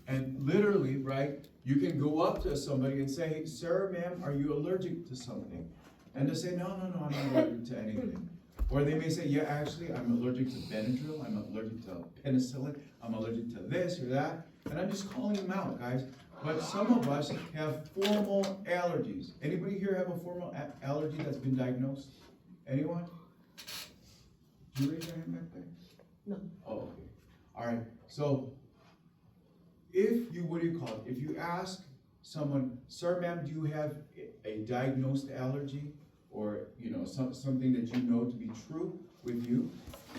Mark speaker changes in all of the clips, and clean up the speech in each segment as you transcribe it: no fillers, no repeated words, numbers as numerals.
Speaker 1: And literally, right, you can go up to somebody and say, sir, ma'am, are you allergic to something? And they say, no, no, no, I'm not allergic to anything. Or they may say, yeah, actually, I'm allergic to Benadryl, I'm allergic to penicillin, I'm allergic to this or that. And I'm just calling them out, guys. But some of us have formal allergies. Anybody here have a formal allergy that's been diagnosed? Anyone? Did you raise your hand back there?
Speaker 2: No.
Speaker 1: Oh, okay. All right. So, if you, what do you call it? If you ask someone, sir, ma'am, do you have a diagnosed allergy? Or, you know, something that you know to be true with you?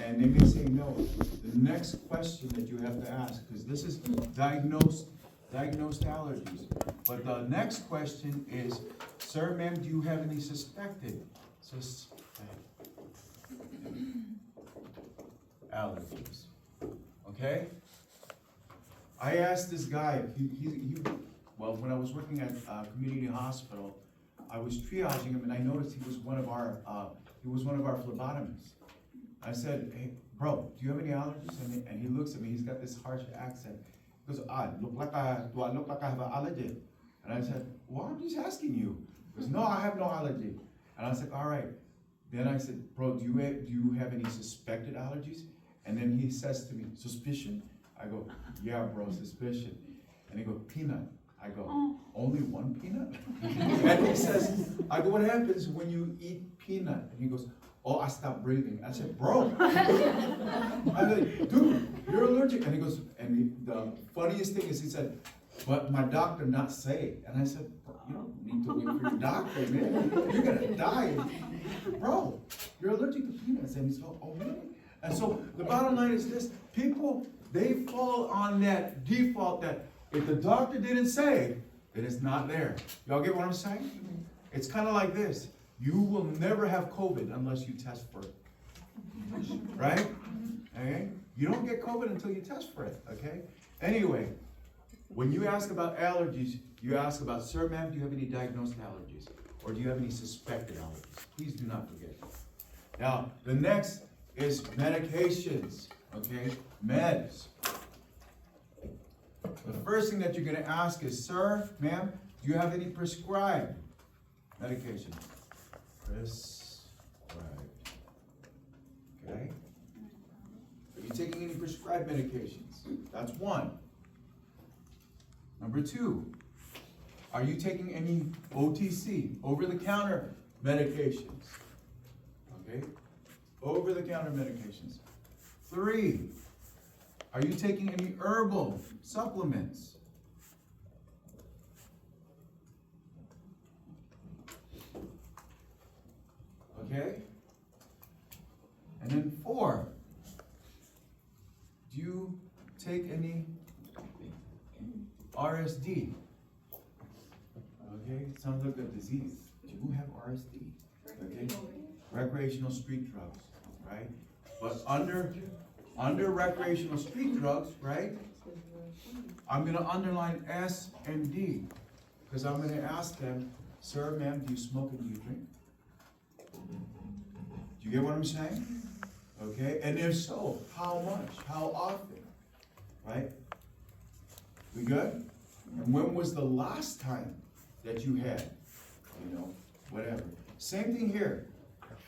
Speaker 1: And they may say no. The next question that you have to ask, because this is diagnosed allergies. But the next question is, sir, ma'am, do you have any suspected allergies? Okay? I asked this guy, well, when I was working at a community hospital, I was triaging him, and I noticed he was one of our phlebotomists. I said, hey, bro, do you have any allergies? And he looks at me, he's got this harsh accent. He goes, do I look like I have an allergy? And I said, well, I'm just asking you. He goes, no, I have no allergy. And I was like, all right. Then I said, bro, do you have any suspected allergies? And then he says to me, suspicion? I go, yeah, bro, suspicion. And he goes, peanut. I go, only one peanut? And he says, I go, what happens when you eat peanut? And he goes, oh, I stopped breathing. I said, bro. I said, dude, you're allergic. And he goes, the funniest thing is he said, but my doctor not say. And I said, you don't need to wait for your doctor, man. You're gonna die. Bro, you're allergic to peanuts. And he's like, oh, really? And so the bottom line is this, people, they fall on that default that if the doctor didn't say, then it's not there. Y'all get what I'm saying? It's kind of like this. You will never have COVID unless you test for it. Right? Okay? You don't get COVID until you test for it. Okay? Anyway, when you ask about allergies, you ask about, sir, ma'am, do you have any diagnosed allergies? Or do you have any suspected allergies? Please do not forget. Now, the next is medications. Okay? Meds. The first thing that you're going to ask is, sir, ma'am, do you have any prescribed medication? Prescribed. Okay? Are you taking any prescribed medications? That's one. Number two, are you taking any OTC, over-the-counter medications? Okay? Over-the-counter medications. Three, are you taking any herbal supplements? Okay? And then four, do you take any RSD? Okay, sounds like a disease. Do you have RSD? Okay, recreational street drugs, right? But under recreational street drugs, right? I'm going to underline S and D because I'm going to ask them, sir, ma'am, do you smoke and do you drink? Do you get what I'm saying? Okay, and if so, how much? How often? Right? We good? And when was the last time that you had? You know, whatever. Same thing here.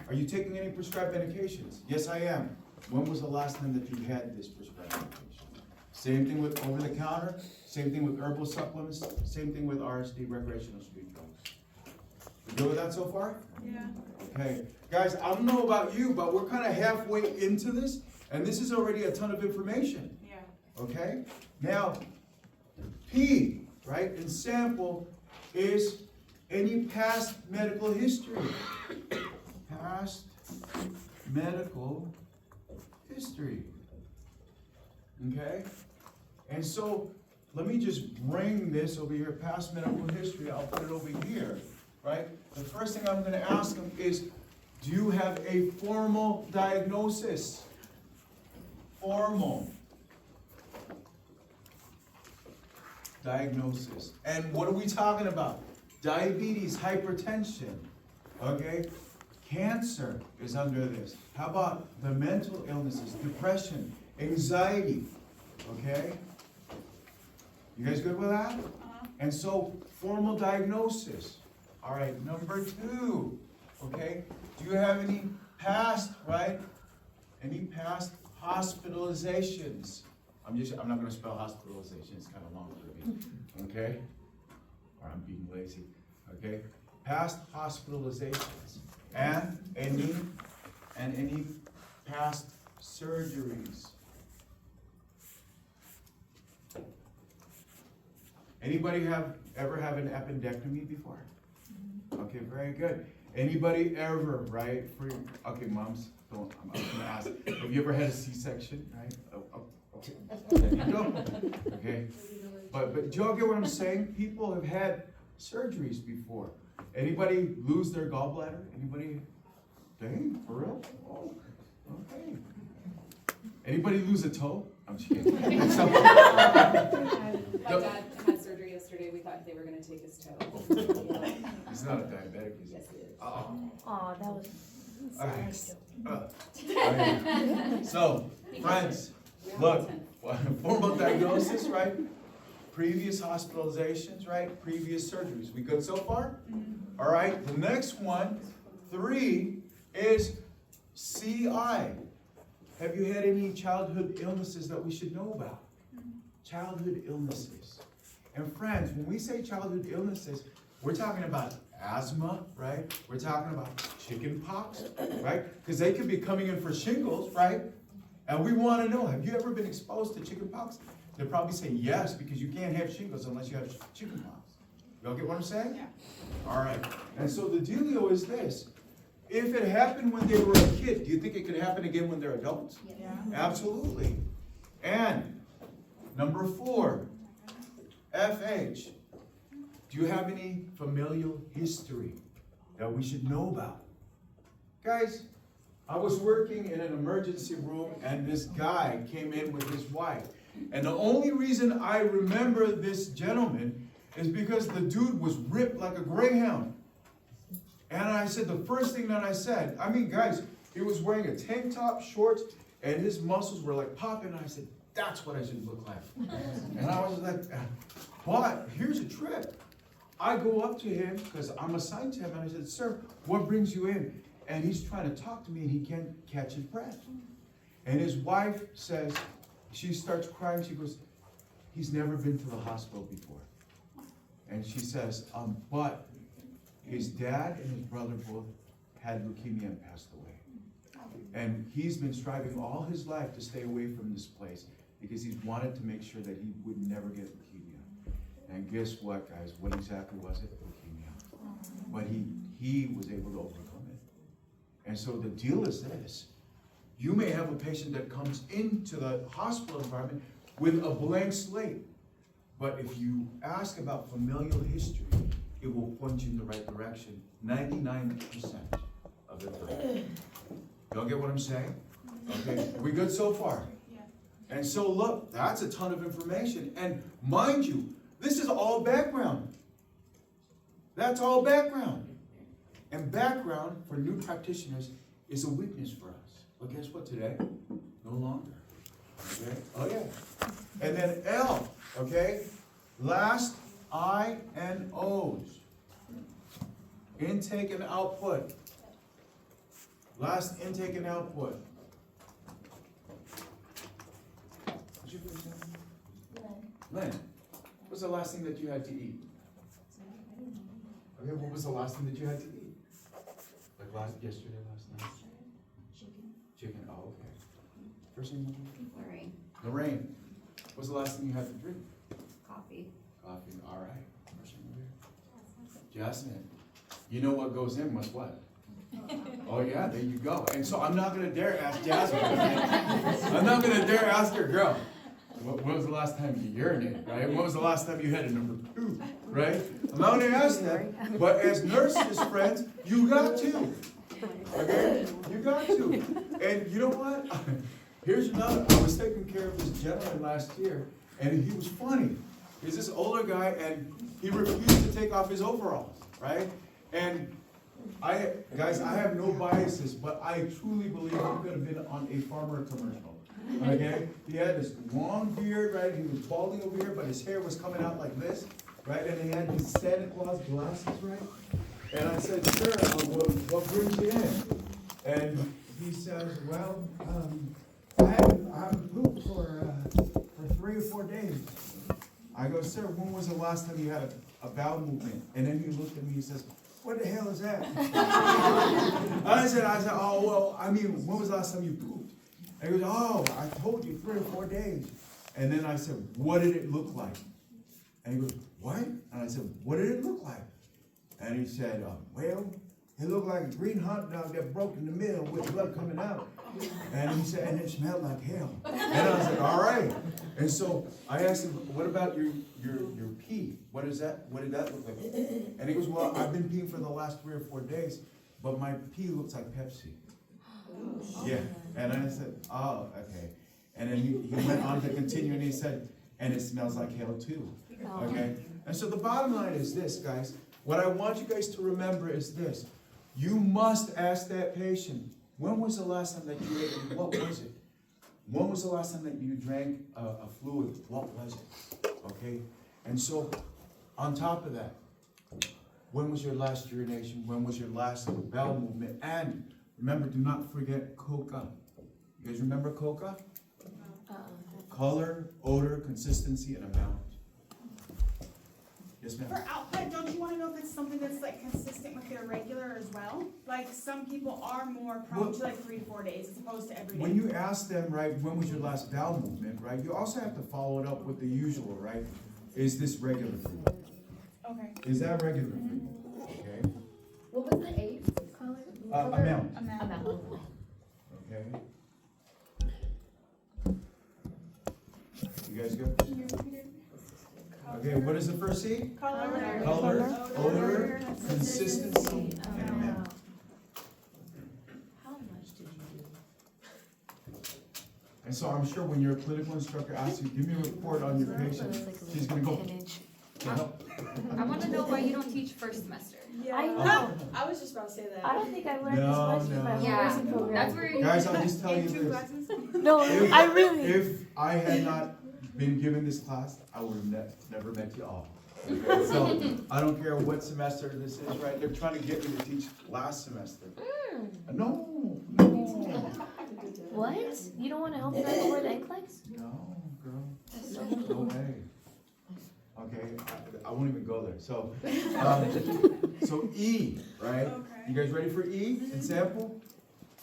Speaker 1: Are you taking any prescribed medications? Yes, I am. When was the last time that you had this prescribed medication? Same thing with over-the-counter, same thing with herbal supplements, same thing with RSD, recreational street drugs. You good with that so far?
Speaker 3: Yeah.
Speaker 1: Okay. Guys, I don't know about you, but we're kind of halfway into this, and this is already a ton of information.
Speaker 3: Yeah.
Speaker 1: Okay? Now, P, right, in sample is any past medical history. Past medical history. Okay? And so, let me just bring this over here, past medical history. I'll put it over here, right? The first thing I'm going to ask them is, do you have a formal diagnosis? Formal diagnosis. And what are we talking about? Diabetes, hypertension, okay? Cancer is under this. How about the mental illnesses, depression, anxiety, okay? You guys good with that? And so, formal diagnosis. All right, number 2, okay? Do you have any past, right? Any past hospitalizations? I'm not gonna spell hospitalization, it's kind of long for me, okay? Or I'm being lazy, okay? Past hospitalizations and any past surgeries. Anybody ever have an appendectomy before? Okay, very good. Anybody ever, right? Okay, moms, don't. I'm gonna ask. Have you ever had a C-section? Right? Okay. There you go. Okay. But do y'all get what I'm saying? People have had surgeries before. Anybody lose their gallbladder? Anybody? Dang, for real? Oh, okay. Anybody lose a toe? I'm just kidding.
Speaker 2: My dad had surgery yesterday. We thought they were going to take his toe.
Speaker 1: He's not a diabetic, is he?
Speaker 2: Yes, he is.
Speaker 3: Oh, that was.
Speaker 1: Okay. So, friends, look, formal diagnosis, right? Previous hospitalizations, right? Previous surgeries. We good so far? All right, the next one, 3, is CI. Have you had any childhood illnesses that we should know about? Childhood illnesses. And friends, when we say childhood illnesses, we're talking about asthma, right? We're talking about chicken pox, right? Because they could be coming in for shingles, right? And we want to know, have you ever been exposed to chicken pox? They'll probably say yes, because you can't have shingles unless you have chicken pox. Y'all get what I'm saying?
Speaker 2: Yeah.
Speaker 1: All right. And so the dealio is this. If it happened when they were a kid, do you think it could happen again when they're adults?
Speaker 3: Yeah.
Speaker 1: Absolutely. And number 4, FH. Do you have any familial history that we should know about? Guys, I was working in an emergency room and this guy came in with his wife. And the only reason I remember this gentleman is because the dude was ripped like a greyhound. And I said, the first thing that I said, I mean, guys, he was wearing a tank top, shorts, and his muscles were like popping. And I said, that's what I should look like. And I was like, but here's a trip. I go up to him, because I'm assigned to him, and I said, sir, what brings you in? And he's trying to talk to me, and he can't catch his breath. And his wife says, she starts crying. She goes, he's never been to the hospital before. And she says, but his dad and his brother both had leukemia and passed away. And he's been striving all his life to stay away from this place because he's wanted to make sure that he would never get leukemia. And guess what, guys? What exactly was it? Leukemia. But he was able to overcome it. And so the deal is this. You may have a patient that comes into the hospital environment with a blank slate. But if you ask about familial history, it will point you in the right direction 99% of the time. Y'all get what I'm saying? Okay, we good so far?
Speaker 2: Yeah.
Speaker 1: And so look, that's a ton of information. And mind you, this is all background. That's all background. And background for new practitioners is a weakness for us. But guess what today? No longer. Okay? Oh yeah. And then L, okay? Last I and O's. Intake and output. Last intake and output. What's your first name? Lynn. What's the last thing that you had to eat? Okay, what was the last thing that you had to eat? Like yesterday, last night? Chicken, oh, okay. First name?
Speaker 2: Lorraine.
Speaker 1: Lorraine. What's the last thing you had to drink?
Speaker 2: Coffee.
Speaker 1: Coffee, all right. First name over here? Jasmine. You know what goes in must what? Oh yeah, there you go. And so I'm not gonna dare ask Jasmine. I'm not gonna dare ask her, girl, when was the last time you urinated, right? When was the last time you had a number 2, right? I'm not gonna ask that, but as nurses, friends, you got to. Okay? You got to. And you know what? Here's another. I was taking care of this gentleman last year, and he was funny. He's this older guy, and he refused to take off his overalls, right? And guys, I have no biases, but I truly believe he could have been on a farmer commercial. Okay, he had this long beard, right, he was balding over here, but his hair was coming out like this, right, and he had these Santa Claus glasses, right? And I said, sir, what brings you in? And he says, well, I haven't pooped for 3 or 4 days. I go, sir, when was the last time you had a bowel movement? And then he looked at me, he says, what the hell is that? I said, oh, well, I mean, when was the last time you pooped? And he goes, oh, I told you 3 or 4 days. And then I said, what did it look like? And he goes, what? And I said, what did it look like? And he said, well, it looked like a green hot dog that broke in the middle with blood coming out. And he said, and it smelled like hell. And I said, all right. And so I asked him, what about your pee? What did that look like? And he goes, well, I've been peeing for the last 3 or 4 days, but my pee looks like Pepsi. Yeah. And I said, oh, okay. And then he went on to continue and he said, and it smells like hell too. Okay? And so the bottom line is this, guys. What I want you guys to remember is this. You must ask that patient, when was the last time that you ate and what was it? When was the last time that you drank a fluid? What was it? Okay? And so, on top of that, when was your last urination? When was your last bowel movement? And remember, do not forget coca. You guys remember coca? Color, odor, consistency, and amount. Yes, ma'am.
Speaker 3: For output, don't you want to know if it's something that's like consistent with their regular as well? Like some people are more prone to like 3 to 4 days as opposed to every day.
Speaker 1: When you ask them, right, when was your last bowel movement, right, you also have to follow it up with the usual, right? Is this regular for you?
Speaker 3: Okay.
Speaker 1: Is that regular for you? Okay.
Speaker 4: What was the age color?
Speaker 1: Amount.
Speaker 3: Amount.
Speaker 1: Okay. You guys good?
Speaker 3: Can you repeat it?
Speaker 1: Okay, what is the first C?
Speaker 3: Color.
Speaker 1: Color, odor, consistency, and amount.
Speaker 4: How much did you do?
Speaker 1: And so I'm sure when your clinical instructor asks you, give me a report on your patient, she's gonna go. to help.
Speaker 5: I want to know why you don't teach first semester.
Speaker 3: Yeah.
Speaker 4: I know.
Speaker 3: I was just about to say that.
Speaker 4: I don't think I learned
Speaker 1: No,
Speaker 4: this much in my
Speaker 1: no.
Speaker 4: whole
Speaker 5: Yeah,
Speaker 4: nursing program.
Speaker 5: that's where you.
Speaker 1: Guys, I'll just tell you
Speaker 3: And 2
Speaker 1: this.
Speaker 3: glasses?
Speaker 4: No,
Speaker 1: If-
Speaker 4: I really.
Speaker 1: If I had not been given this class, I would have never met you all. Okay, so, I don't care what semester this is, right? They're trying to get me to teach last semester. No, no,
Speaker 4: What? You don't want to help me write the word NCLEX?
Speaker 1: no, girl,
Speaker 4: That's so
Speaker 1: no
Speaker 4: cool.
Speaker 1: way. Okay, I won't even go there. So, so E, right?
Speaker 3: Okay.
Speaker 1: You guys ready for E? Example?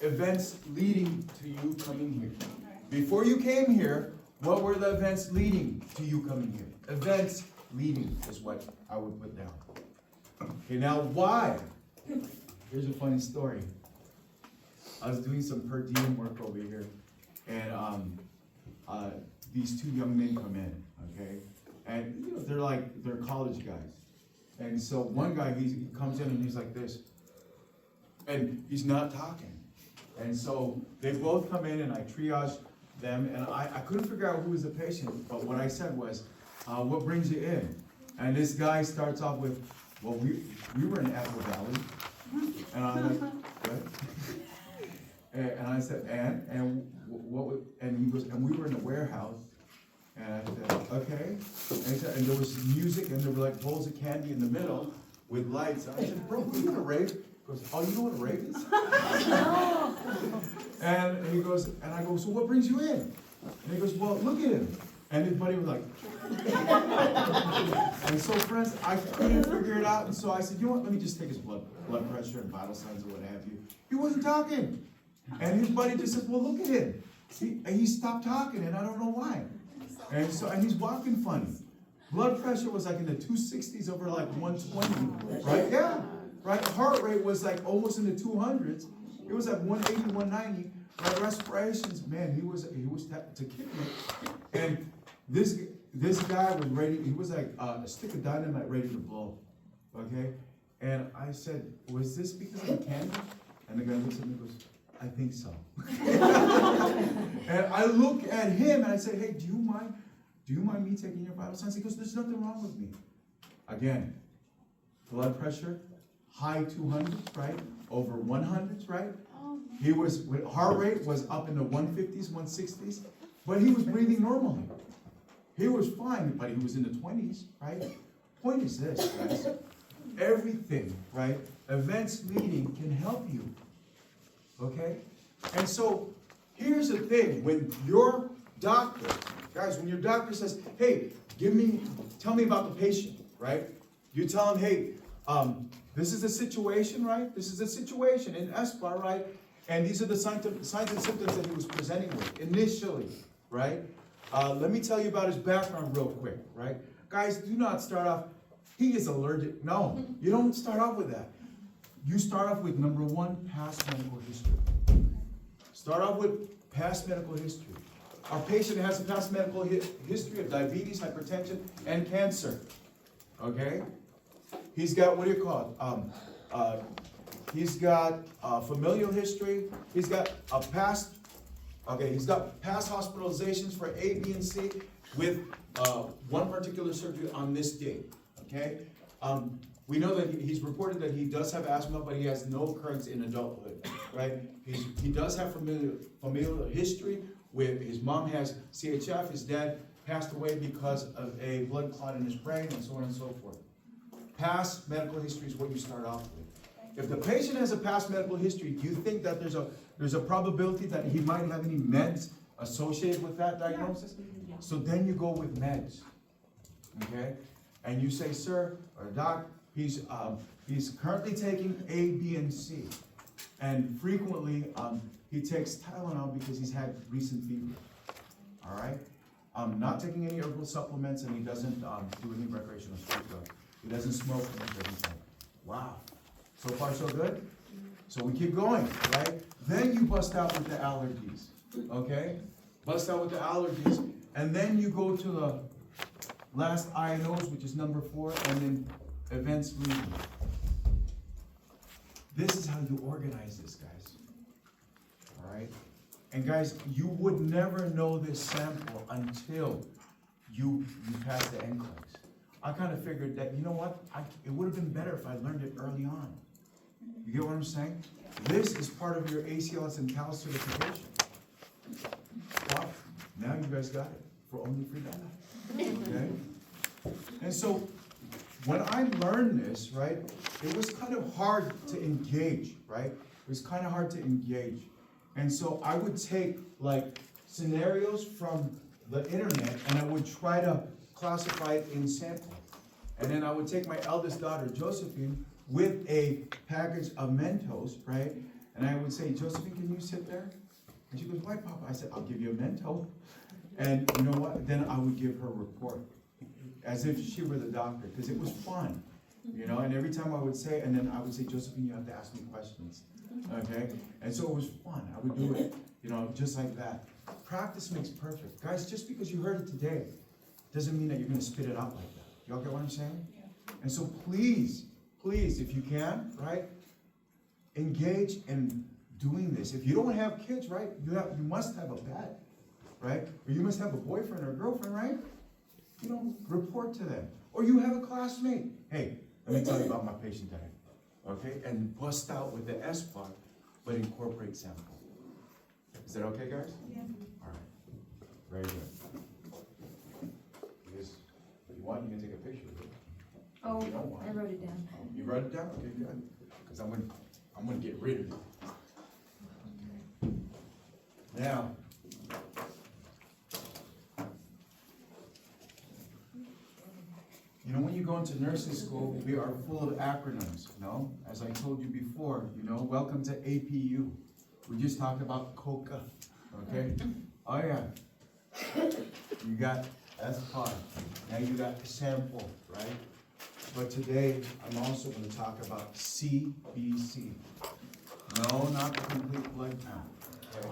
Speaker 1: Events leading to you coming here. Before you came here, what were the events leading to you coming here? Events leading is what I would put down. Okay, now why? Here's a funny story. I was doing some per diem work over here, and these 2 young men come in, okay? And you know, they're college guys. And so one guy, he comes in and he's like this, and he's not talking. And so they both come in and I triage them, and I couldn't figure out who was the patient, but what I said was, what brings you in? And this guy starts off with, well, we were in Apple Valley. And I'm like, what? And I said, and he goes, and we were in a warehouse. And I said, okay. And he said, and there was music and there were like bowls of candy in the middle with lights. And I said, bro, you know what a rave? He goes, oh, you know what a rave is? And he goes, and I go, so what brings you in? And he goes, well, look at him. And his buddy was like, and so friends, I couldn't figure it out. And so I said, you know what, let me just take his blood pressure and vital signs or what have you. He wasn't talking. And his buddy just said, well, look at him. He stopped talking and I don't know why. And so, and he's walking funny. Blood pressure was like in the 260s over like 120, right? Yeah, right? Heart rate was like almost in the 200s. It was like 180, 190. Right? Respirations, man, he was to kick me. And this guy was ready, he was like a stick of dynamite ready to blow, okay? And I said, was this because of the candy? And the guy looks at me and goes, I think so. And I look at him and I say, hey, do you mind me taking your vital signs? He goes, there's nothing wrong with me. Again, blood pressure, high 200s, right? Over 100s, right? He was, heart rate was up in the 150s, 160s. But he was breathing normally. He was fine, but he was in the 20s, right? Point is this, guys. Everything, right? Events leading can help you. Okay? And so, here's the thing. When your doctor, guys, when your doctor says, hey, tell me about the patient, right? You tell him, hey, this is the situation, right? This is the situation in SBAR, right? And these are the signs and symptoms that he was presenting with initially, right? Let me tell you about his background real quick, right? Guys, do not start off, he is allergic. No, you don't start off with that. You start off with number one, past medical history. Start off with past medical history. Our patient has a past medical history of diabetes, hypertension, and cancer. Okay? He's got, what do you call it? He's got familial history. He's got he's got past hospitalizations for A, B, and C with one particular surgery on this date. Okay? We know that he's reported that he does have asthma, but he has no occurrence in adulthood, right? He does have familial history with his mom has CHF, his dad passed away because of a blood clot in his brain, and so on and so forth. Past medical history is what you start off with. If the patient has a past medical history, do you think that there's a probability that he might have any meds associated with that diagnosis?
Speaker 3: Yeah.
Speaker 1: So then you go with meds, okay? And you say, sir, or doc, he's currently taking A, B, and C. And frequently, he takes Tylenol because he's had recent fever, all right? Not taking any herbal supplements, and he doesn't do any recreational drugs. He doesn't smoke, and he doesn't smoke. Wow. So far, so good? So we keep going, right? Then you bust out with the allergies, okay? Bust out with the allergies, and then you go to the last I and O's, which is number 4, and then events leading. This is how you organize this, guys. All right? And guys, you would never know this sample until you pass the NCLEX. I kind of figured that, you know what? It would have been better if I learned it early on. You get what I'm saying? This is part of your ACLS and CAL certification. Wow. Now you guys got it for only $3. Okay? And so, when I learned this, right, it was kind of hard to engage, right? It was kind of hard to engage. And so I would take, like, scenarios from the internet, and I would try to classify it in samples. And then I would take my eldest daughter, Josephine, with a package of Mentos, right? And I would say, Josephine, can you sit there? And she goes, why, Papa? I said, I'll give you a Mento. And you know what? Then I would give her a report, as if she were the doctor, because it was fun, you know? And every time I would say, and then I would say, Josephine, you have to ask me questions, okay? And so it was fun. I would do it, you know, just like that. Practice makes perfect. Guys, just because you heard it today, doesn't mean that you're gonna spit it out like that. Y'all get what I'm saying? And so please, if you can, right, engage in doing this. If you don't have kids, right, you must have a pet, right? Or you must have a boyfriend or a girlfriend, right? You know, report to them. Or you have a classmate. Hey, let me tell you about my patient today, okay? And bust out with the S part, but incorporate sample. Is that okay, guys?
Speaker 3: Yeah.
Speaker 1: All right, very good. Because if you want, you can take a picture of it.
Speaker 4: Oh,
Speaker 1: You don't want
Speaker 4: I wrote it down.
Speaker 1: You wrote it down? Okay, good. Because I'm gonna get rid of it. Okay. Now, you know, when you go into nursing school, we are full of acronyms, you know? As I told you before, you know, welcome to APU. We just talked about COCA, okay? Oh yeah. You got SPAR. Now you got the sample, right? But today, I'm also going to talk about CBC. No, not the complete blood count. Okay?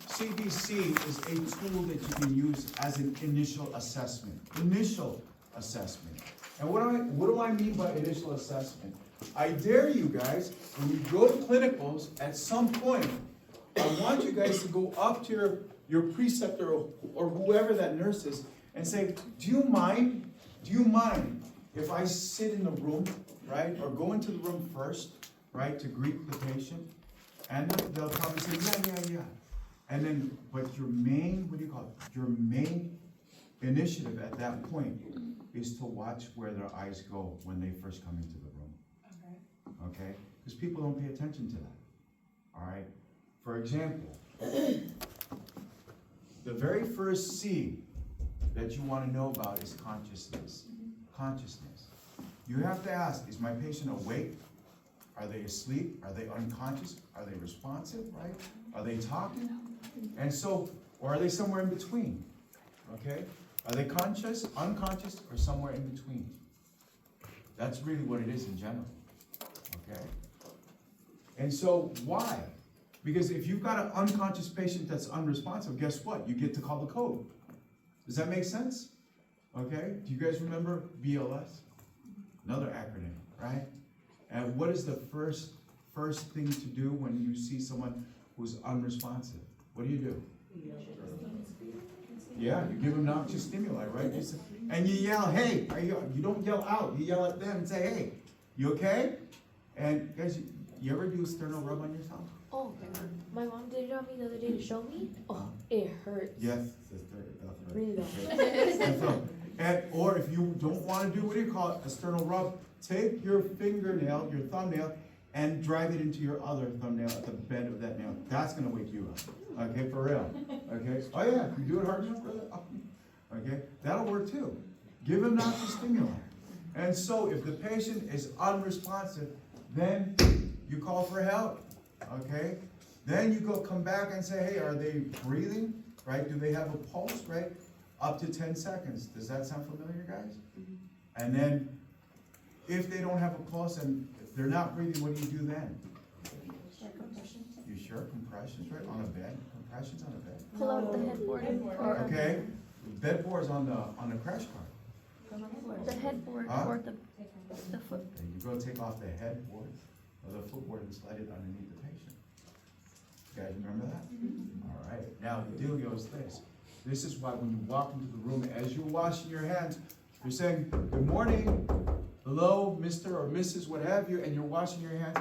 Speaker 1: CBC is a tool that you can use as an initial assessment. Initial assessment. And what do I mean by initial assessment? I dare you guys, when you go to clinicals, at some point, I want you guys to go up to your preceptor or whoever that nurse is and say, do you mind if I sit in the room, right, or go into the room first, right, to greet the patient? And they'll probably say, yeah. And then, but your main, what do you call it? Your main initiative at that point is to watch where their eyes go when they first come into the room,
Speaker 2: Okay.
Speaker 1: okay? Because people don't pay attention to that, all right? For example, the very first C that you want to know about is consciousness. Consciousness. You have to ask, is my patient awake? Are they asleep? Are they unconscious? Are they responsive, right? Are they talking? And so, or are they somewhere in between? Okay? Are they conscious, unconscious, or somewhere in between? That's really what it is in general. Okay? And so, why? Because if you've got an unconscious patient that's unresponsive, guess what? You get to call the code. Does that make sense? Okay? Do you guys remember BLS? Another acronym, right? And what is the first thing to do when you see someone who's unresponsive? What do? Yeah, you give them noxious stimuli, right? And you yell, hey, you don't yell out, you yell at them and say, hey, you okay? And guys, you ever do a sternal rub on yourself?
Speaker 4: Oh, my mom did it on me the other day to show me. Oh, it hurts.
Speaker 1: Yes, sister, that's right.
Speaker 4: Really bad.
Speaker 1: Or if you don't want to do, what do you call it, a sternal rub, take your fingernail, your thumbnail, and drive it into your other thumbnail at the bed of that nail. That's gonna wake you up, okay, for real, okay? Oh yeah, you do it hard enough, brother, okay? That'll work too. Give them noxious stimuli. And so if the patient is unresponsive, then you call for help, okay? Then you come back and say, hey, are they breathing, right? Do they have a pulse, right? Up to 10 seconds. Does that sound familiar, guys? And then, if they don't have a pulse and if they're not breathing, what do you do then? You sure? Compressions, right? On a bed? Compressions on a bed?
Speaker 4: Pull out the headboard. Or
Speaker 1: Okay. Bedboard's on the crash cart.
Speaker 4: the headboard
Speaker 1: Huh?
Speaker 4: or the foot.
Speaker 1: Okay, you go take off the headboard or the footboard and slide it underneath the patient. You guys remember that? All right. Now, the deal goes this. This is why when you walk into the room, as you're washing your hands, you're saying, good morning, hello, Mr. or Mrs., what have you, and you're washing your hands.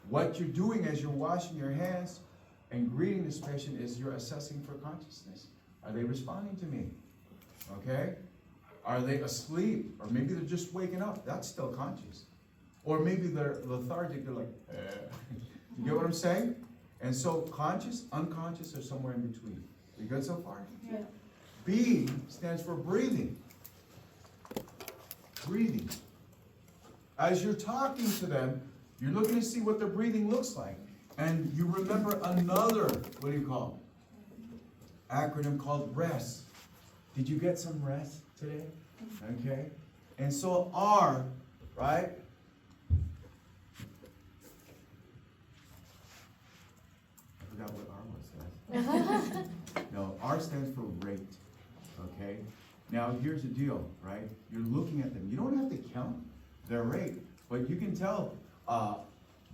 Speaker 1: What you're doing as you're washing your hands and greeting this patient is you're assessing for consciousness. Are they responding to me? Okay? Are they asleep? Or maybe they're just waking up. That's still conscious. Or maybe they're lethargic. They're like, You get what I'm saying? And so conscious, unconscious, or somewhere in between. You good so far?
Speaker 3: Yeah.
Speaker 1: B stands for breathing. Breathing. As you're talking to them, you're looking to see what their breathing looks like. And you remember another, what do you call it? Acronym called REST. Did you get some rest today? Okay. And so R, right? I forgot what R was. No, R stands for rate. Okay. Now here's the deal, right? You're looking at them. You don't have to count their rate, but you can tell.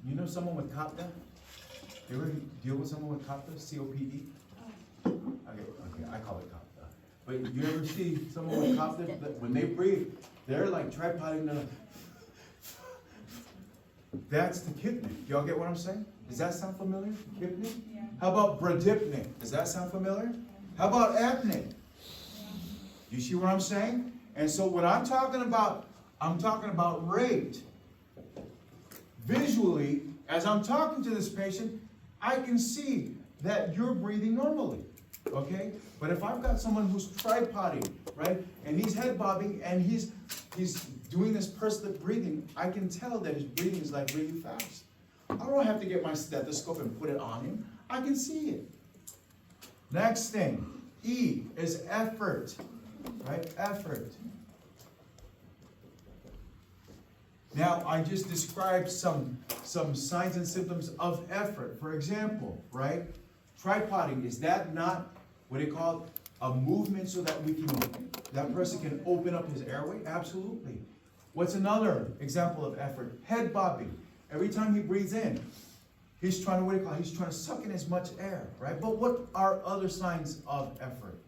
Speaker 1: You know someone with COPD? You ever deal with someone with COPD? COPD? Okay, I call it COPD. But you ever see someone with COPD that when they breathe, they're like tripoding. They're like, that's the tachypnea. Y'all get what I'm saying? Does that sound familiar? Tachypnea?
Speaker 3: Yeah.
Speaker 1: How about bradypnea? Does that sound familiar? How about apnea? You see what I'm saying? And so when I'm talking about rate. Visually, as I'm talking to this patient, I can see that you're breathing normally, okay? But if I've got someone who's tripoding, right, and he's head bobbing and he's doing this pursed-lip breathing, I can tell that his breathing is like really fast. I don't have to get my stethoscope and put it on him. I can see it. Next thing, E is effort, right? Effort. Now, I just described some signs and symptoms of effort. For example, right? Tripoding, is that not what they call a movement so that that person can open up his airway? Absolutely. What's another example of effort? Head bobbing. Every time he breathes in, he's trying to, he's trying to suck in as much air, right? But what are other signs of effort?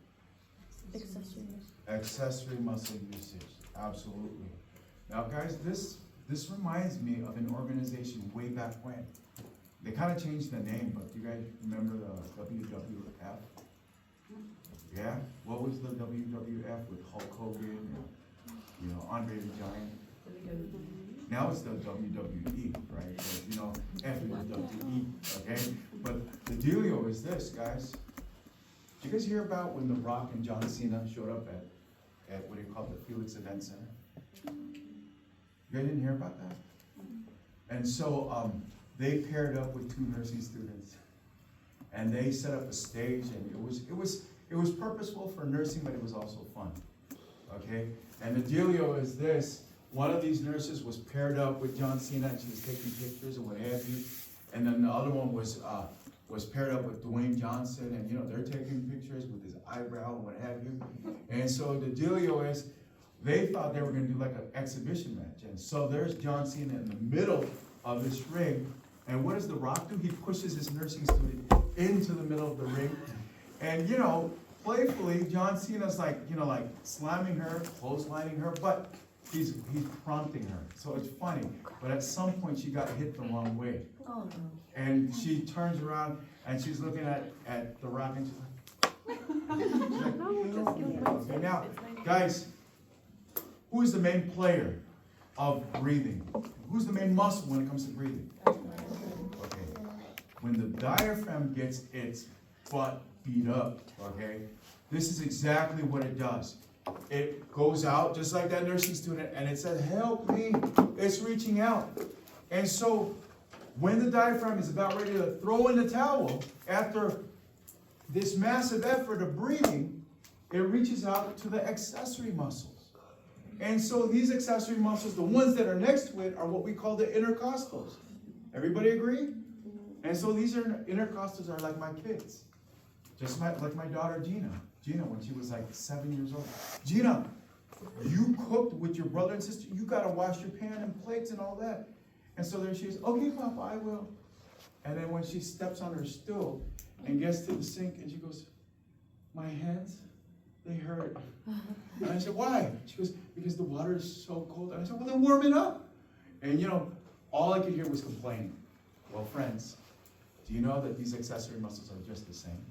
Speaker 1: Accessory muscle usage. Absolutely. Now, guys, this reminds me of an organization way back when. They kinda changed the name, but you guys remember the WWF? Yeah, what was the WWF with Hulk Hogan and, you know, Andre the Giant? Now it's the WWE, right? So, you know, WWE, okay? But the dealio is this, guys. Did you guys hear about when The Rock and John Cena showed up at what do you call it, the Felix Event Center? You guys didn't hear about that? And so, they paired up with 2 nursing students. And they set up a stage, and it was purposeful for nursing, but it was also fun, okay? And the dealio is this. One of these nurses was paired up with John Cena, and she was taking pictures and what have you. And then the other one was paired up with Dwayne Johnson, and you know, they're taking pictures with his eyebrow and what have you. And so the dealio is, they thought they were gonna do like an exhibition match. And so there's John Cena in the middle of this ring, and what does The Rock do? He pushes his nursing student into the middle of the ring. And you know, playfully, John Cena's like, you know, like slamming her, clotheslining her, but he's prompting her. So it's funny. But at some point, she got hit the wrong way.
Speaker 4: Oh no.
Speaker 1: And she turns around and she's looking at The Rock and she's like, okay, now, guys, who is the main player of breathing? Who's the main muscle when it comes to breathing? Okay. When the diaphragm gets its butt beat up, okay, this is exactly what it does. It goes out just like that nursing student and it says, help me, it's reaching out. And so when the diaphragm is about ready to throw in the towel, after this massive effort of breathing, it reaches out to the accessory muscles. And so these accessory muscles, the ones that are next to it, are what we call the intercostals. Everybody agree? And so these intercostals are like my kids. Just like my daughter Gina. Gina, when she was like 7 years old. Gina, you cooked with your brother and sister. You gotta wash your pan and plates and all that. And so there she is, okay, Papa, I will. And then when she steps on her stool and gets to the sink and she goes, my hands, they hurt. And I said, why? She goes, because the water is so cold. And I said, well, then warm it up. And you know, all I could hear was complaining. Well, friends, do you know that these accessory muscles are just the same?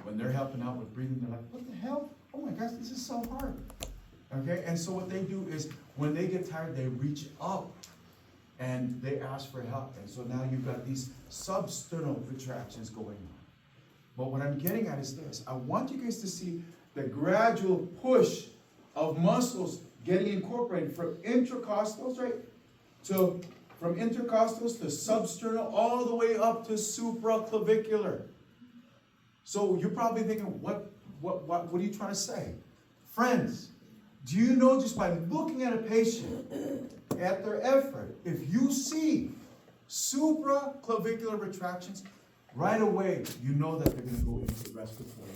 Speaker 1: When they're helping out with breathing, they're like, what the hell? Oh my gosh, this is so hard. Okay, and so what they do is, when they get tired, they reach up and they ask for help. And so now you've got these substernal retractions going on. But what I'm getting at is this. I want you guys to see the gradual push of muscles getting incorporated from intercostals, right? From intercostals to substernal, all the way up to supraclavicular. So you're probably thinking, what are you trying to say? Friends, do you know just by looking at a patient, at their effort, if you see supraclavicular retractions, right away you know that they're going to go into respiratory